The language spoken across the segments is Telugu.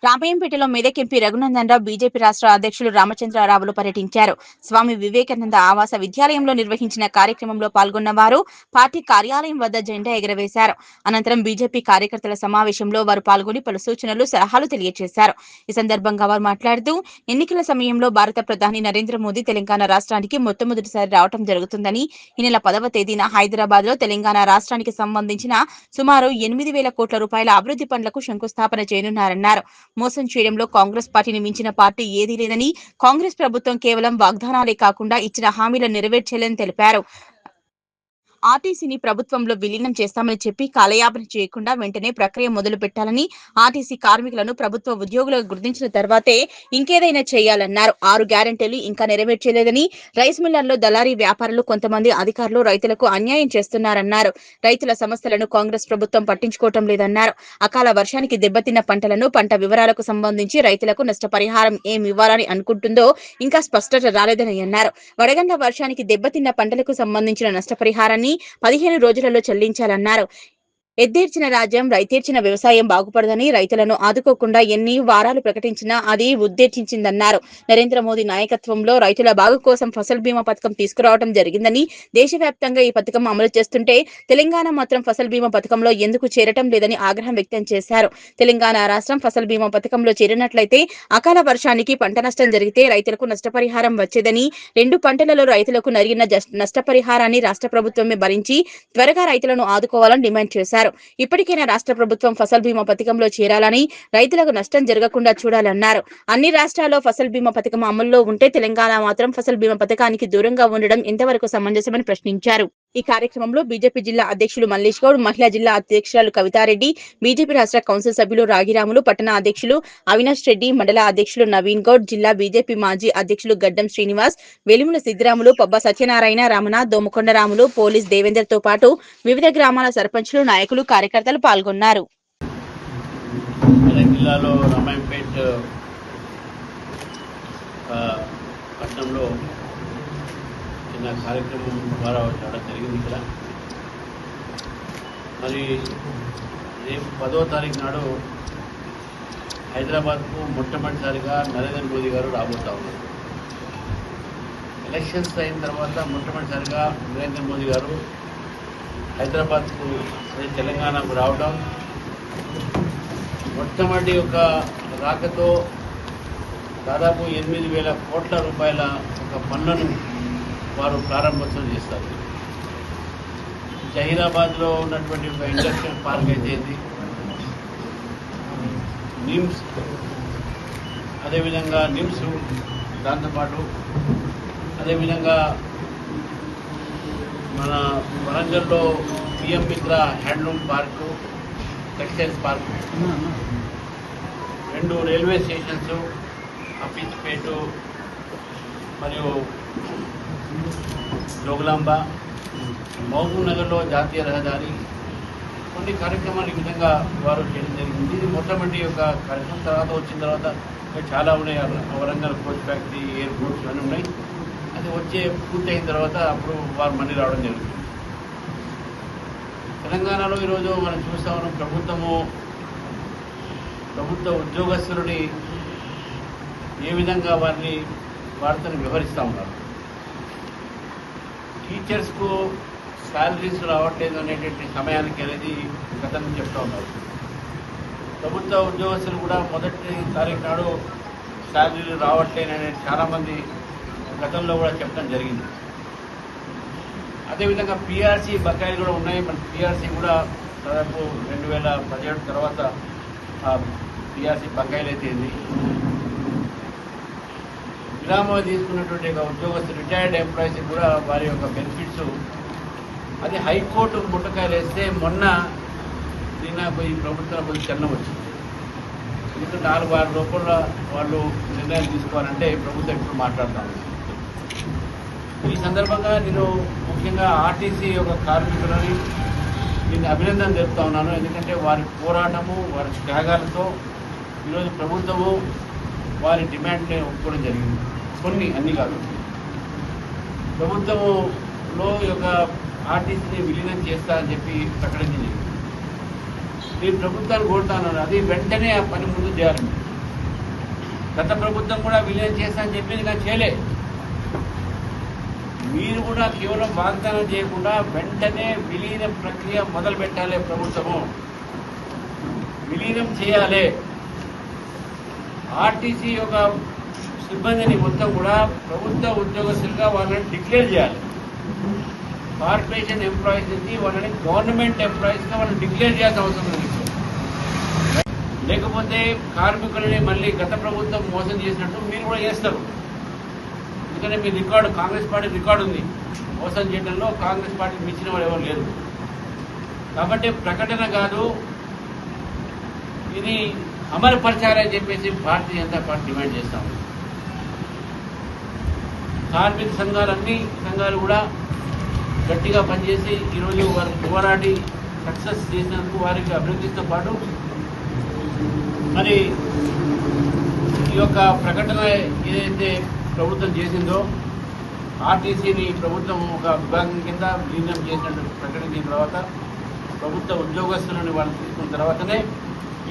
రామయ్యంపేటలో మెదక్ ఎంపీ రఘునందన్ రావు బీజేపీ రాష్ట్ర అధ్యక్షులు రామచంద్రరావులు పర్యటించారు. స్వామి వివేకానంద ఆవాస విద్యాలయంలో నిర్వహించిన కార్యక్రమంలో పాల్గొన్న వారు పార్టీ కార్యాలయం వద్ద జెండా ఎగురవేశారు. అనంతరం బీజేపీ కార్యకర్తల సమావేశంలో వారు పాల్గొని పలు సూచనలు, సలహాలు తెలియజేశారు. ఈ సందర్భంగా వారు మాట్లాడుతూ ఎన్నికల సమయంలో భారత ప్రధాని నరేంద్ర మోదీ తెలంగాణ రాష్ట్రానికి మొట్టమొదటిసారి రావడం జరుగుతుందని, ఈ నెల 10వ తేదీన హైదరాబాద్ లో తెలంగాణ రాష్ట్రానికి సంబంధించిన సుమారు 8,000 కోట్ల రూపాయల అభివృద్ధి పనులకు శంకుస్థాపన చేయనున్నారన్నారు. మోసం చేయడంలో కాంగ్రెస్ పార్టీని మించిన పార్టీ ఏదీ లేదని, కాంగ్రెస్ ప్రభుత్వం కేవలం వాగ్దానాలే కాకుండా ఇచ్చిన హామీలను నెరవేర్చలేదని తెలిపారు. ఆర్టీసీని ప్రభుత్వంలో విలీనం చేస్తామని చెప్పి కాలయాపన చేయకుండా వెంటనే ప్రక్రియ మొదలు పెట్టాలని, ఆర్టీసీ కార్మికులను ప్రభుత్వ ఉద్యోగులుగా గుర్తించిన తర్వాతే ఇంకేదైనా చేయాలన్నారు. 6 గ్యారెంటీలు ఇంకా నెరవేర్చలేదని, రైస్ మిల్లర్లో దళారీ వ్యాపారులు, కొంతమంది అధికారులు రైతులకు అన్యాయం చేస్తున్నారన్నారు. రైతుల సమస్యలను కాంగ్రెస్ ప్రభుత్వం పట్టించుకోవటం లేదన్నారు. అకాల వర్షానికి దెబ్బతిన్న పంటలను, పంట వివరాలకు సంబంధించి రైతులకు నష్టపరిహారం ఏమి ఇవ్వాలని అనుకుంటుందో ఇంకా స్పష్టత రాలేదని అన్నారు. వడగండ్ల వర్షానికి దెబ్బతిన్న పంటలకు సంబంధించిన నష్టపరిహారాన్ని 15 రోజులలో చెల్లించాలన్నారు. ఎద్దేర్చిన రాజ్యం, రైతేర్చిన వ్యవసాయం బాగుపడదని, రైతులను ఆదుకోకుండా ఎన్ని వారాలు ప్రకటించినా అది ఉద్దేశించిందన్నారు. నరేంద్ర మోదీ నాయకత్వంలో రైతుల బాగు కోసం ఫసల్ బీమా పథకం తీసుకురావడం జరిగిందని, దేశవ్యాప్తంగా ఈ పథకం అమలు చేస్తుంటే తెలంగాణ మాత్రం ఫసల్ బీమా పథకంలో ఎందుకు చేరటం లేదని ఆగ్రహం వ్యక్తం చేశారు. తెలంగాణ రాష్ట్రం ఫసల్ బీమా పథకంలో చేరినట్లయితే అకాల వర్షానికి పంట నష్టం జరిగితే రైతులకు నష్టపరిహారం వచ్చేదని, 2 పంటలలో రైతులకు జరిగిన నష్టపరిహారాన్ని రాష్ట్ర ప్రభుత్వమే భరించి త్వరగా రైతులను ఆదుకోవాలని డిమాండ్ చేశారు. ఇప్పటికైనా రాష్ట్ర ప్రభుత్వం ఫసల్ బీమా పథకంలో చేరాలని, రైతులకు నష్టం జరగకుండా చూడాలన్నారు. అన్ని రాష్ట్రాల్లో ఫసల్ బీమా పథకం అమల్లో ఉంటే తెలంగాణ మాత్రం ఫసల్ బీమా పథకానికి దూరంగా ఉండడం ఎంతవరకు సమంజసమని ప్రశ్నించారు. ఈ కార్యక్రమంలో బీజేపీ జిల్లా అధ్యక్షులు మల్లేష్ గౌడ్, మహిళా జిల్లా అధ్యక్షురాలు కవితారెడ్డి, బీజేపీ రాష్ట్ర కౌన్సిల్ సభ్యులు రాగిరాములు, పట్టణ అధ్యక్షులు అవినాష్ రెడ్డి, మండల అధ్యక్షులు నవీన్ గౌడ్, జిల్లా బీజేపీ మాజీ అధ్యక్షులు గడ్డం శ్రీనివాస్, వెలుముల సిద్దిరాములు, పబ్బ సత్యనారాయణ, రమణ, దోమకొండ రాములు, పోలీస్ దేవేందర్ తో పాటు వివిధ గ్రామాల సర్పంచులు, నాయకులు, కార్యకర్తలు పాల్గొన్నారు. కార్యక్రమం ద్వారా రావడం జరిగింది. ఇక్కడ మరి రేపు 10వ తారీఖు నాడు హైదరాబాద్కు మొట్టమొదటిసారిగా నరేంద్ర మోదీ గారు రాబోతా ఉన్నారు. ఎలక్షన్స్ అయిన తర్వాత మొట్టమొదటిసారిగా నరేంద్ర మోదీ గారు హైదరాబాద్కు తెలంగాణకు రావడం, మొట్టమొదటి ఒక రాకతో దాదాపు 8,000 కోట్ల రూపాయల ఒక పన్నును వారు ప్రారంభోత్సవం చేస్తారు. జహీరాబాద్లో ఉన్నటువంటి ఒక ఇండస్ట్రియల్ పార్క్ అయితే నిమ్స్, అదేవిధంగా నిమ్స్ దాంతోపాటు అదేవిధంగా మన వరంగల్లో PM Mitra handloom park, textiles park, 2 railway stations, అఫీస్పేటు మరియు జోగులాంబ, మహబూబ్ నగర్లో జాతీయ రహదారి, కొన్ని కార్యక్రమాలు ఈ విధంగా వారు చేయడం జరిగింది. ఇది మొట్టమొదటి యొక్క కార్యక్రమం. తర్వాత వచ్చిన తర్వాత చాలా ఉన్నాయి. వరంగల్ కోచ్ ఫ్యాక్టరీ, ఎయిర్పోర్ట్స్ అన్నీ ఉన్నాయి. అది పూర్తయిన తర్వాత అప్పుడు వారు మళ్ళీ రావడం జరుగుతుంది. తెలంగాణలో ఈరోజు మనం చూస్తా ఉన్నాం, ప్రభుత్వ ఉద్యోగస్తులని ఏ విధంగా వారితో వ్యవహరిస్తూ ఉన్నారు. టీచర్స్కు శాలరీస్ రావట్లేదు అనేటువంటి సమయానికి అనేది గతంలో చెప్తూ ఉన్నారు. ప్రభుత్వ ఉద్యోగస్తులు కూడా 1వ తారీఖు నాడు శాలరీలు రావట్లేదు అనేది చాలామంది గతంలో కూడా చెప్పడం జరిగింది. అదేవిధంగా పీఆర్సీ బకాయిలు కూడా ఉన్నాయి. మన పీఆర్సీ కూడా దాదాపు 2017 తర్వాత పీఆర్సీ బకాయిలు అయితే విరామం తీసుకున్నటువంటి ఉద్యోగస్తులు, రిటైర్డ్ ఎంప్లాయీస్ కూడా వారి యొక్క బెనిఫిట్స్ అది హైకోర్టు ముట్టకాయలు వేస్తే మొన్న ఈ ప్రభుత్వం కొద్ది చలనం వచ్చింది. ఇంకా 4-6 రూపాయల వాళ్ళు నిర్ణయం తీసుకోవాలంటే ప్రభుత్వం ఇప్పుడు మాట్లాడుతూ ఉంది. ఈ సందర్భంగా నేను ముఖ్యంగా ఆర్టీసీ యొక్క కార్మికులని నేను అభినందన తెలుపుతా ఉన్నాను. ఎందుకంటే వారి పోరాటము, వారి త్యాగాలతో ఈరోజు ప్రభుత్వము వారి డిమాండ్ని ఒప్పుకోవడం జరిగింది. కొన్ని అన్ని కాదు, ప్రభుత్వంలో యొక్క ఆర్టీసీని విలీనం చేస్తా అని చెప్పి ప్రకటించింది. నేను ప్రభుత్వాన్ని కోరుతాను, అది వెంటనే ఆ పని ముందు చేయాలండి. గత ప్రభుత్వం కూడా విలీనం చేస్తానని చెప్పింది కానీ చేయలే. మీరు కూడా కేవలం వాగ్దానం చేయకుండా వెంటనే విలీన ప్రక్రియ మొదలు పెట్టాలి. ప్రభుత్వము విలీనం చేయాలి. ఆర్టీసీ యొక్క సిబ్బందిని మొత్తం కూడా ప్రభుత్వ ఉద్యోగస్తులుగా వాళ్ళని డిక్లేర్ చేయాలి. కార్పొరేషన్ ఎంప్లాయీస్ నుంచి వాళ్ళని గవర్నమెంట్ ఎంప్లాయీస్గా వాళ్ళని డిక్లేర్ చేయాల్సిన అవసరం ఉంది. లేకపోతే కార్మికులని మళ్ళీ గత ప్రభుత్వం మోసం చేసినట్టు మీరు కూడా చేస్తారు. ఎందుకంటే మీ రికార్డు, కాంగ్రెస్ పార్టీ రికార్డు ఉంది. మోసం చేయడంలో కాంగ్రెస్ పార్టీ మించిన వాళ్ళు ఎవరు లేరు. కాబట్టి ప్రకటన కాదు, ఇది అమలుపరచాలని చెప్పేసి భారతీయ జనతా పార్టీ డిమాండ్ చేస్తాం. కార్మిక సంఘాలు, అన్ని సంఘాలు కూడా గట్టిగా పనిచేసి ఈరోజు వారు పోరాడి సక్సెస్ చేసినందుకు వారికి అభివృద్ధితో పాటు మరి ఈ యొక్క ప్రకటన ఏదైతే ప్రభుత్వం చేసిందో, ఆర్టీసీని ప్రభుత్వం ఒక విభాగం కింద విలీనం చేసినట్టు ప్రకటించిన తర్వాత ప్రభుత్వ ఉద్యోగస్తులను వాళ్ళు తీసుకున్న తర్వాతనే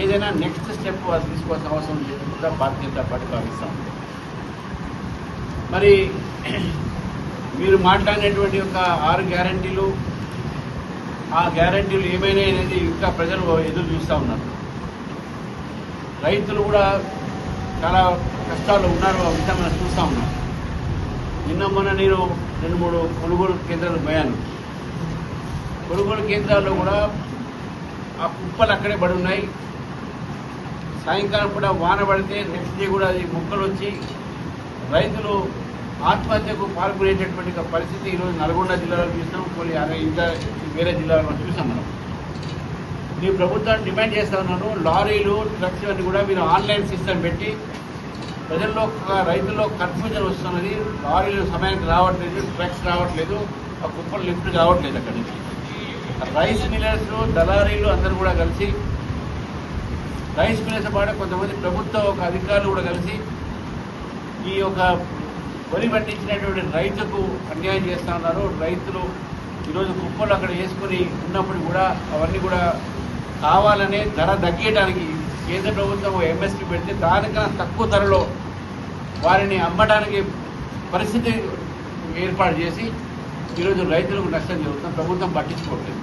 ఏదైనా నెక్స్ట్ స్టెప్ వాళ్ళు తీసుకోవాల్సిన అవసరం లేదని కూడా భారతీయ జనతా పార్టీ భావిస్తాం. మరి మీరు మాట్లాడినటువంటి ఒక 6 గ్యారంటీలు, ఆ గ్యారంటీలు ఏమైనా అనేది ఇంకా ప్రజలు ఎదురు చూస్తూ ఉన్నారు. రైతులు కూడా చాలా కష్టాలు ఉన్నారు, ఆ విషయం మనం చూస్తూ ఉన్నాం. నిన్న మొన్న నేను 2-3 కొనుగోలు కేంద్రాలు పోయాను. కొనుగోలు కేంద్రాల్లో కూడా ఆ కుప్పలు అక్కడే పడి ఉన్నాయి. సాయంకాలం కూడా వాన పడితే నెక్స్ట్ డే కూడా అది ముక్కలు వచ్చి రైతులు ఆత్మహత్యకు పాల్గొనేటటువంటి పరిస్థితి ఈరోజు నల్గొండ జిల్లాలో చూస్తాం, కొన్ని ఇంకా వేరే జిల్లాలో చూసాం మనం. మీ ప్రభుత్వాన్ని డిమాండ్ చేస్తా ఉన్నాను, లారీలు, ట్రక్స్ అన్ని కూడా మీరు ఆన్లైన్ సిస్టమ్ పెట్టి ప్రజల్లో, రైతుల్లో కన్ఫ్యూజన్ వస్తున్నది. లారీలు సమయానికి రావట్లేదు, ట్రక్స్ రావట్లేదు, ఆ కుప్పలు లిఫ్ట్ కావట్లేదు. అక్కడి నుంచి రైస్ మిల్లర్స్, దళారీలు అందరూ కూడా కలిసి, రైస్ మిల్లర్స్ పాటు కొంతమంది ప్రభుత్వ ఒక అధికారులు కూడా కలిసి ఈ యొక్క వరి పండించినటువంటి రైతుకు అన్యాయం చేస్తూ ఉన్నారు. రైతులు ఈరోజు కుప్పలు అక్కడ వేసుకుని ఉన్నప్పుడు కూడా అవన్నీ కూడా కావాలనే ధర తగ్గించడానికి కేంద్ర ప్రభుత్వం ఎంఎస్పీ పెడితే దానికన్నా తక్కువ ధరలో వారిని అమ్మడానికి పరిస్థితి ఏర్పాటు చేసి ఈరోజు రైతులకు నష్టం జరుగుతుంది. ప్రభుత్వం పట్టించుకోవట్లేదు.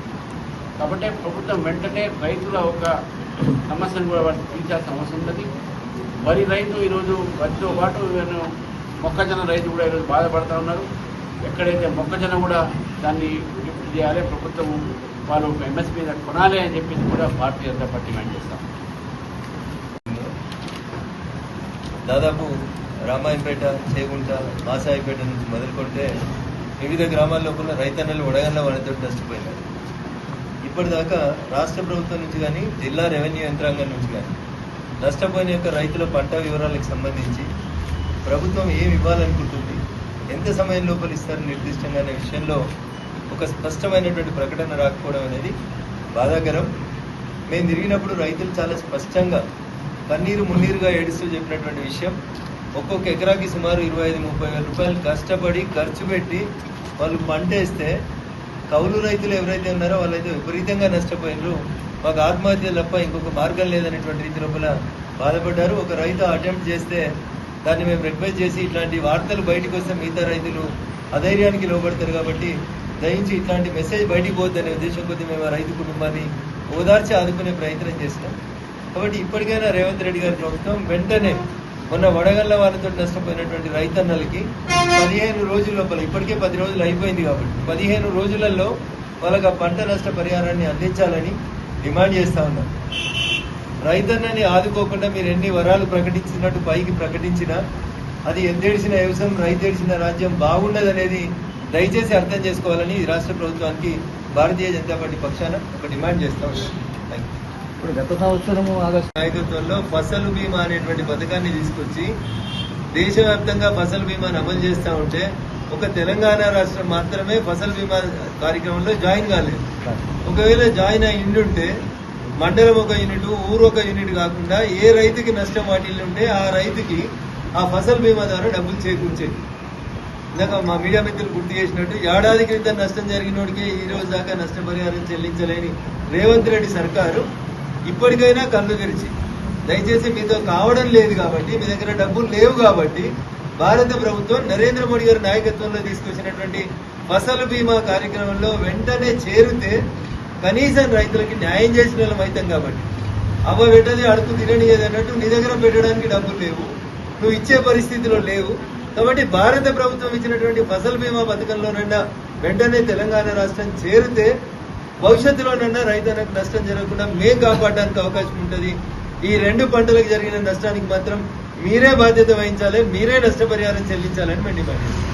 కాబట్టి ప్రభుత్వం వెంటనే రైతుల ఒక సమస్యను కూడా వాటిని తీర్చాల్సిన అవసరం ఉంటుంది. వరి రైతు ఈరోజు వరితో పాటు మొక్కజొన్న రైతు కూడా ఈరోజు బాధపడుతూ ఉన్నారు. ఎక్కడైతే మొక్కజొన్న కూడా దాన్ని లిఫ్ట్ చేయాలి, ప్రభుత్వం వాళ్ళు ఎంఎస్పీ మీద కొనాలి అని చెప్పేసి కూడా భారతీయ జనతా పార్టీ డిమాండ్ చేస్తాం. దాదాపు రామాయపేట, చేగుంట, మాసాయిపేట నుంచి మొదలుకొంటే వివిధ గ్రామాల లోపల రైతన్నలు వడగండ్ల వారితో నష్టపోయినారు. ఇప్పటిదాకా రాష్ట్ర ప్రభుత్వం నుంచి కానీ, జిల్లా రెవెన్యూ యంత్రాంగం నుంచి కానీ నష్టపోయిన యొక్క రైతుల పంట వివరాలకు సంబంధించి ప్రభుత్వం ఏమి ఇవ్వాలనుకుంటుంది, ఎంత సమయం లోపల ఇస్తారు నిర్దిష్టంగా అనే విషయంలో ఒక స్పష్టమైనటువంటి ప్రకటన రాకపోవడం అనేది బాధాకరం. మేము తిరిగినప్పుడు రైతులు చాలా స్పష్టంగా కన్నీరు మున్నీరుగా ఏడుస్తూ చెప్పినటువంటి విషయం, ఒక్కొక్క ఎకరాకి సుమారు 25-30 వేల రూపాయలు కష్టపడి ఖర్చు పెట్టి వాళ్ళు పంట వేస్తే కౌలు రైతులు ఎవరైతే ఉన్నారో వాళ్ళైతే విపరీతంగా నష్టపోయినారు. మాకు ఆత్మహత్య తప్ప ఇంకొక మార్గం లేదనేటువంటి రీతి లోపల బాధపడ్డారు. ఒక రైతు అటెంప్ట్ చేస్తే దాన్ని మేము రిక్వెస్ట్ చేసి ఇట్లాంటి వార్తలు బయటకు వస్తే మిగతా రైతులు అధైర్యానికి లోబడతారు. కాబట్టి దయించి ఇట్లాంటి మెసేజ్ బయటికి పోద్దనే ఉద్దేశం కొద్దీ మేము ఆ రైతు కుటుంబాన్ని ఓదార్చి ఆదుకునే ప్రయత్నం చేసినాం. కాబట్టి ఇప్పటికైనా రేవంత్ రెడ్డి గారి ప్రభుత్వం వెంటనే మొన్న వడగళ్ల వారితో నష్టపోయినటువంటి రైతన్నలకి 15 రోజుల లోపల, ఇప్పటికే 10 రోజులు అయిపోయింది కాబట్టి 15 రోజులలో వాళ్ళకి ఆ పంట నష్ట పరిహారాన్ని అందించాలని డిమాండ్ చేస్తా ఉన్నాం. రైతన్నని ఆదుకోకుండా మీరు ఎన్ని వరాలు ప్రకటించినట్టు పైకి ప్రకటించినా అది ఎందేడిసిన వ్యవసాయం, రైతేడిసిన రాజ్యం బాగుండదనేది దయచేసి అర్థం చేసుకోవాలని రాష్ట్ర ప్రభుత్వానికి భారతీయ జనతా పార్టీ పక్షాన ఒక డిమాండ్ చేస్తా ఉన్నాం. ఇప్పుడు గత సంవత్సరము ఆగస్టు నాయకత్వంలో ఫసల్ బీమా అనేటువంటి పథకాన్ని తీసుకొచ్చి దేశవ్యాప్తంగా ఫసల్ బీమాను అమలు చేస్తూ ఉంటే ఒక తెలంగాణ రాష్ట్రం మాత్రమే ఫసల్ బీమా కార్యక్రమంలో జాయిన్ కాలేదు. ఒకవేళ జాయిన్ అయ్యిండుంటే మండలం ఒక యూనిట్, ఊరు ఒక యూనిట్ కాకుండా ఏ రైతుకి నష్టం వాటిల్లి ఉంటే ఆ రైతుకి ఆ ఫసల్ బీమా ద్వారా డబ్బులు చేకూర్చేది. ఇందాక మా మీడియా మిత్రులు గుర్తు చేసినట్టు ఏడాది క్రితం నష్టం జరిగినోడికే ఈ రోజు దాకా నష్టపరిహారం చెల్లించలేని రేవంత్ రెడ్డి సర్కారు ఇప్పటికైనా కళ్ళు తెరిచి దయచేసి మీతో కావడం లేదు కాబట్టి, మీ దగ్గర డబ్బులు లేవు కాబట్టి భారత ప్రభుత్వం నరేంద్ర మోడీ గారి నాయకత్వంలో తీసుకొచ్చినటువంటి ఫసల్ బీమా కార్యక్రమంలో వెంటనే చేరితే కనీసం రైతులకి న్యాయం చేసిన వాళ్ళం అవుతాం కాబట్టి, అవ్వ పెట్టది అడుగు తిననియది అన్నట్టు నీ దగ్గర పెట్టడానికి డబ్బులు లేవు, నువ్వు ఇచ్చే పరిస్థితిలో లేవు కాబట్టి భారత ప్రభుత్వం ఇచ్చినటువంటి ఫసల్ బీమా పథకంలోనన్నా వెంటనే తెలంగాణ రాష్ట్రం చేరితే భవిష్యత్తులోనన్నా రైతులకు నష్టం జరగకుండా మేము కాపాడడానికి అవకాశం ఉంటుంది. ఈ 2 పంటలకు జరిగిన నష్టానికి మాత్రం మీరే బాధ్యత వహించాలి, మీరే నష్టపరిహారం చెల్లించాలని మేము డిమాండ్ చేస్తాం.